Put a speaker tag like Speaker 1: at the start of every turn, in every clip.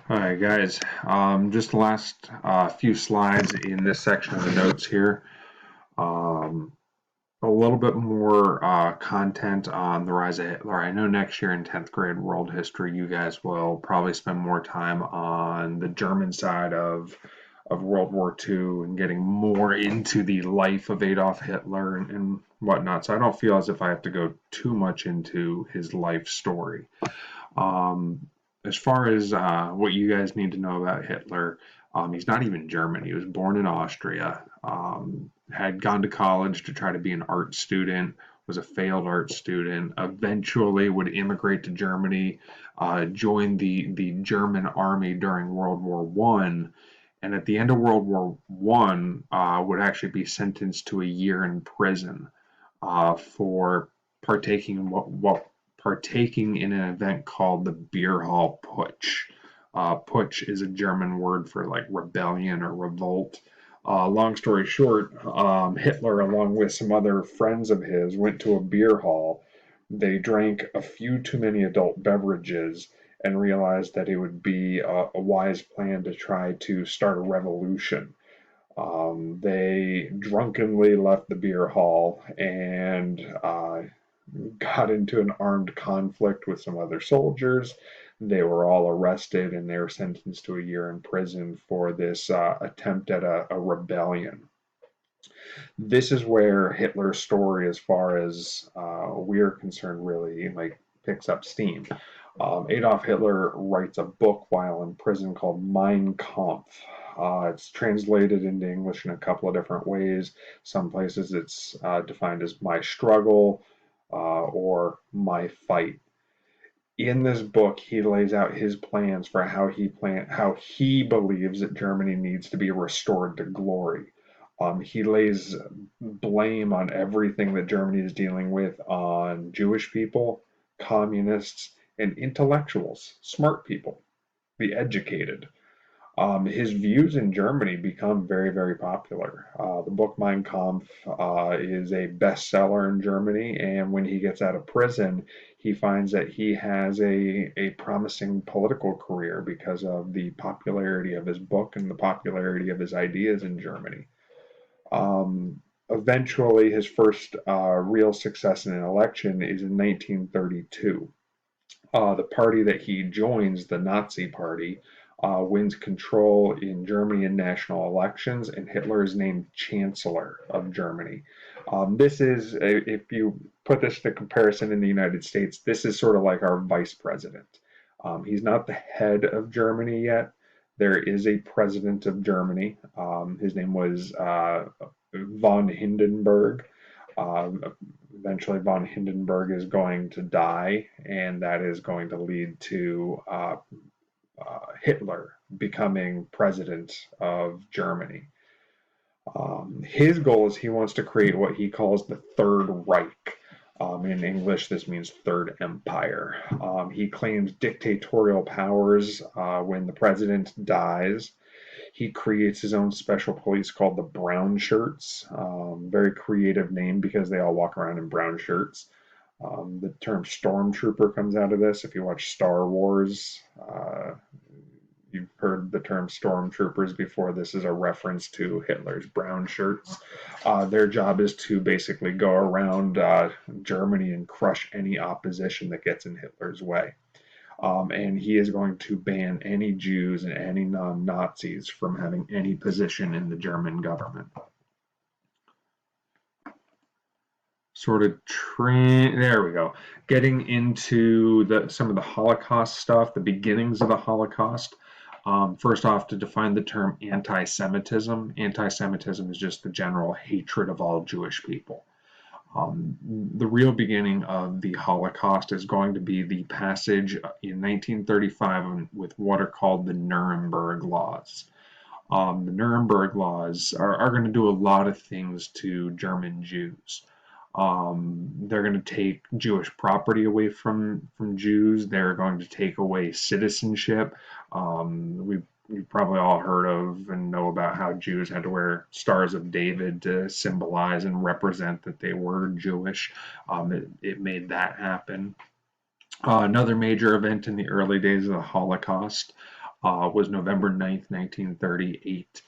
Speaker 1: Alright guys, just the last few slides in this section of the notes here. Um, a little bit more content on the rise of Hitler. I know next year in 10th grade world history you guys will probably spend more time on the German side of World War II and getting more into the life of Adolf Hitler and whatnot. So I don't feel as if I have to go too much into his life story. Um, as far as what you guys need to know about Hitler, he's not even German. He was born in Austria, had gone to college to try to be an art student, was a failed art student, eventually would immigrate to Germany, joined the German army during World War One, and at the end of World War One, would actually be sentenced to a year in prison for partaking in what partaking in an event called the Beer Hall Putsch. Putsch is a German word for like rebellion or revolt. Long story short, Hitler, along with some other friends of his, went to a beer hall. They drank a few too many adult beverages and realized that it would be a wise plan to try to start a revolution. They drunkenly left the beer hall and got into an armed conflict with some other soldiers. They were all arrested and they were sentenced to a year in prison for this attempt at a rebellion. This is where Hitler's story, as far as we're concerned, really like picks up steam. Adolf Hitler writes a book while in prison called Mein Kampf. It's translated into English in a couple of different ways. Some places it's defined as My Struggle or My Fight. In this book, he lays out his plans for how he believes that Germany needs to be restored to glory. He lays blame on everything that Germany is dealing with on Jewish people, communists, and intellectuals, smart people, the educated. His views in Germany become very, very popular. The book Mein Kampf is a bestseller in Germany, and when he gets out of prison, he finds that he has a promising political career because of the popularity of his book and the popularity of his ideas in Germany. Eventually, his first real success in an election is in 1932. The party that he joins, the Nazi Party, wins control in Germany in national elections, and Hitler is named Chancellor of Germany. This is, if you put this to comparison in the United States, this is sort of like our vice president. He's not the head of Germany yet. There is a president of Germany. His name was von Hindenburg. Eventually, von Hindenburg is going to die, and that is going to lead to Hitler becoming president of Germany. His goal is he wants to create what he calls the Third Reich. In English, this means Third Empire. He claims dictatorial powers when the president dies. He creates his own special police called the Brown Shirts. Very creative name because they all walk around in brown shirts. The term stormtrooper comes out of this. If you watch Star Wars, you've heard the term stormtroopers before. This is a reference to Hitler's brown shirts. Their job is to basically go around Germany and crush any opposition that gets in Hitler's way. And he is going to ban any Jews and any non-Nazis from having any position in the German government. There we go. Getting into some of the Holocaust stuff, the beginnings of the Holocaust. First off, to define the term anti-Semitism. Anti-Semitism is just the general hatred of all Jewish people. The real beginning of the Holocaust is going to be the passage in 1935 with what are called the Nuremberg Laws. The Nuremberg Laws are going to do a lot of things to German Jews. They're going to take Jewish property away from Jews. They're going to take away citizenship. You've probably all heard of and know about how Jews had to wear Stars of David to symbolize and represent that they were Jewish. It made that happen. Another major event in the early days of the Holocaust was November 9th, 1938.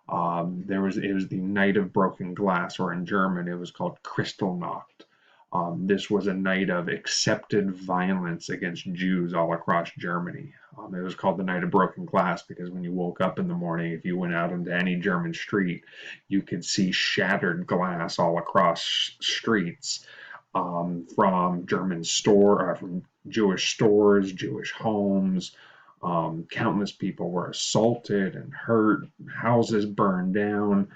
Speaker 1: It was the Night of Broken Glass, or in German, it was called Kristallnacht. This was a night of accepted violence against Jews all across Germany. It was called the Night of Broken Glass because when you woke up in the morning, if you went out into any German street, you could see shattered glass all across streets, from from Jewish stores, Jewish homes. Countless people were assaulted and hurt, houses burned down.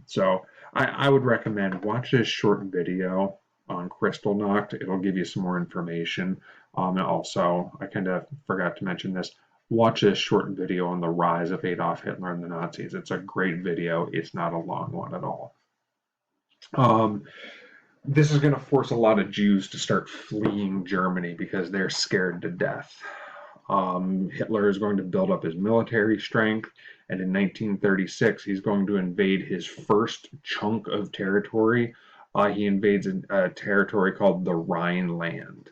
Speaker 1: So I would recommend watch this short video on Kristallnacht. It'll give you some more information. And also, I kind of forgot to mention this. Watch this short video on the rise of Adolf Hitler and the Nazis. It's a great video. It's not a long one at all. This is going to force a lot of Jews to start fleeing Germany because they're scared to death. Hitler is going to build up his military strength, and in 1936, he's going to invade his first chunk of territory. He invades a territory called the Rhineland.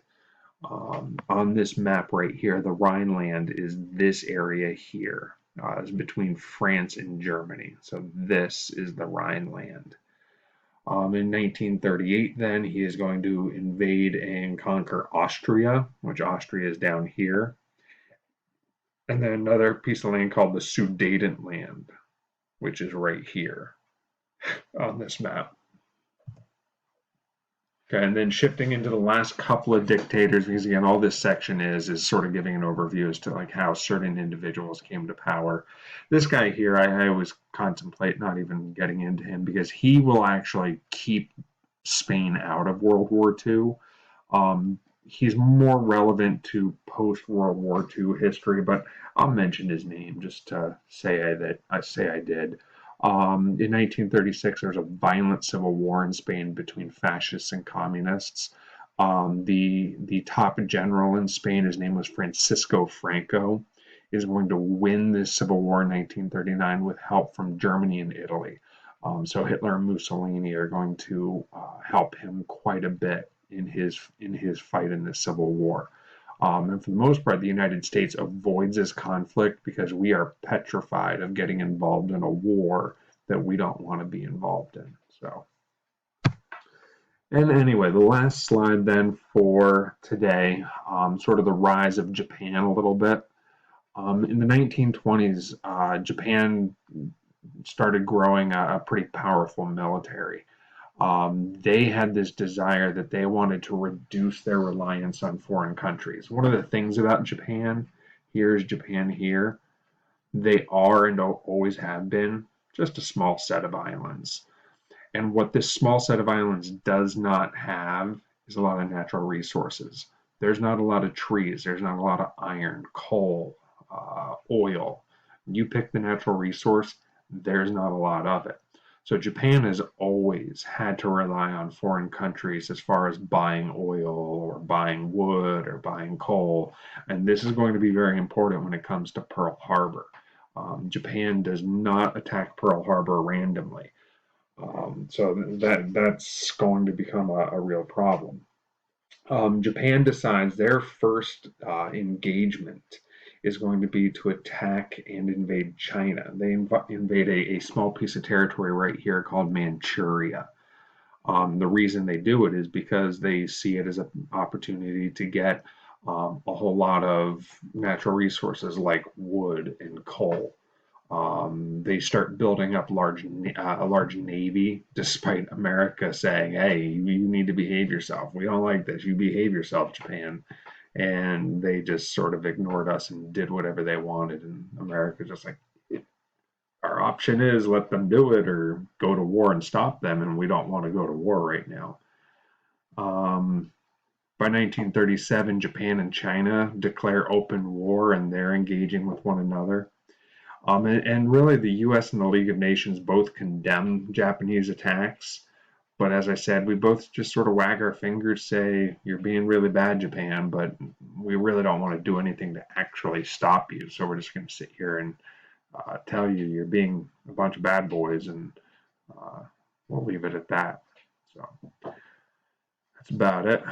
Speaker 1: On this map right here, the Rhineland is this area here. It's between France and Germany. So this is the Rhineland. In 1938, then, he is going to invade and conquer Austria, which Austria is down here. And then another piece of land called the Sudetenland, which is right here on this map. Okay, and then shifting into the last couple of dictators, because again, all this section is sort of giving an overview as to like how certain individuals came to power. This guy here, I always contemplate not even getting into him because he will actually keep Spain out of World War II. He's more relevant to post-World War II history, but I'll mention his name just to say I did. In 1936, there was a violent civil war in Spain between fascists and communists. The top general in Spain, his name was Francisco Franco, is going to win this civil war in 1939 with help from Germany and Italy. So Hitler and Mussolini are going to help him quite a bit in his fight in this civil war. And for the most part, the United States avoids this conflict because we are petrified of getting involved in a war that we don't want to be involved in. So, and anyway, the last slide then for today, sort of the rise of Japan a little bit. In the 1920s, Japan started growing a pretty powerful military. They had this desire that they wanted to reduce their reliance on foreign countries. One of the things about Japan, here's Japan here, they are and always have been just a small set of islands. And what this small set of islands does not have is a lot of natural resources. There's not a lot of trees, there's not a lot of iron, coal, oil. You pick the natural resource, there's not a lot of it. So Japan has always had to rely on foreign countries as far as buying oil or buying wood or buying coal. And this is going to be very important when it comes to Pearl Harbor. Japan does not attack Pearl Harbor randomly. So that's going to become a real problem. Japan decides their first engagement is going to be to attack and invade China. They invade a small piece of territory right here called Manchuria. The reason they do it is because they see it as an opportunity to get a whole lot of natural resources like wood and coal. They start building up a large navy, despite America saying, "Hey, you need to behave yourself. We don't like this. You behave yourself, Japan." And they just sort of ignored us and did whatever they wanted. And America just like, our option is let them do it or go to war and stop them. And we don't want to go to war right now. By 1937, Japan and China declare open war and they're engaging with one another. And really, the U.S. and the League of Nations both condemn Japanese attacks. But as I said, we both just sort of wag our fingers, say, you're being really bad, Japan, but we really don't want to do anything to actually stop you. So we're just going to sit here and tell you you're being a bunch of bad boys, and we'll leave it at that. So, that's about it.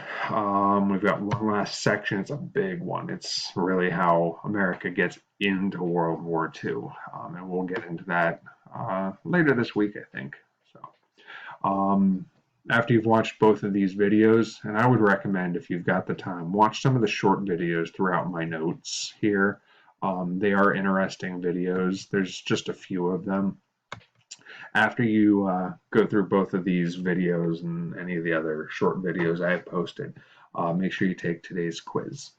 Speaker 1: We've got one last section. It's a big one. It's really how America gets into World War II, and we'll get into that later this week, I think. So, after you've watched both of these videos, and I would recommend, if you've got the time, watch some of the short videos throughout my notes here. They are interesting videos. There's just a few of them. After you go through both of these videos and any of the other short videos I have posted, make sure you take today's quiz.